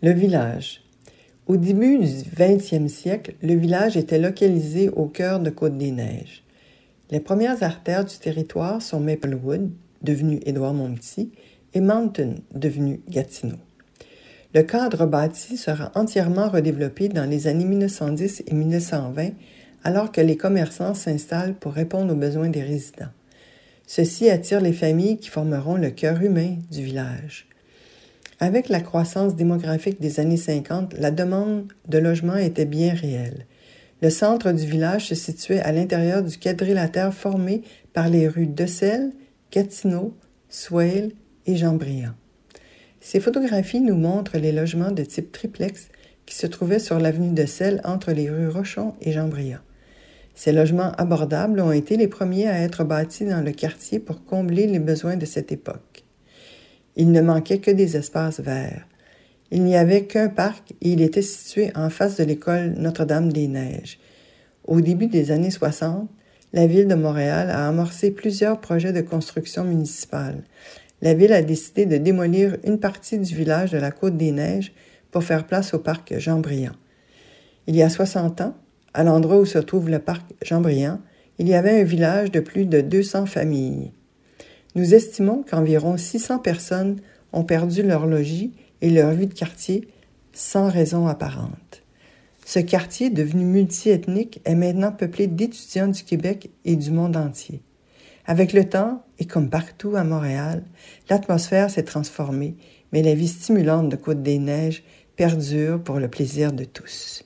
Le village. Au début du 20e siècle, le village était localisé au cœur de Côte-des-Neiges. Les premières artères du territoire sont Maplewood, devenu Édouard-Montpetit, et Mountain, devenu Gatineau. Le cadre bâti sera entièrement redéveloppé dans les années 1910 et 1920, alors que les commerçants s'installent pour répondre aux besoins des résidents. Ceci attire les familles qui formeront le cœur humain du village. Avec la croissance démographique des années 50, la demande de logement était bien réelle. Le centre du village se situait à l'intérieur du quadrilatère formé par les rues Decelles, Gatineau, Swale et Jean-Briand. Ces photographies nous montrent les logements de type triplex qui se trouvaient sur l'avenue Decelles entre les rues Rochon et Jean-Briand. Ces logements abordables ont été les premiers à être bâtis dans le quartier pour combler les besoins de cette époque. Il ne manquait que des espaces verts. Il n'y avait qu'un parc et il était situé en face de l'école Notre-Dame-des-Neiges. Au début des années 60, la Ville de Montréal a amorcé plusieurs projets de construction municipale. La Ville a décidé de démolir une partie du village de la Côte-des-Neiges pour faire place au parc Jean-Briand. Il y a 60 ans, à l'endroit où se trouve le parc Jean-Briand, il y avait un village de plus de 200 familles. Nous estimons qu'environ 600 personnes ont perdu leur logis et leur vie de quartier sans raison apparente. Ce quartier, devenu multiethnique, est maintenant peuplé d'étudiants du Québec et du monde entier. Avec le temps, et comme partout à Montréal, l'atmosphère s'est transformée, mais la vie stimulante de Côte-des-Neiges perdure pour le plaisir de tous.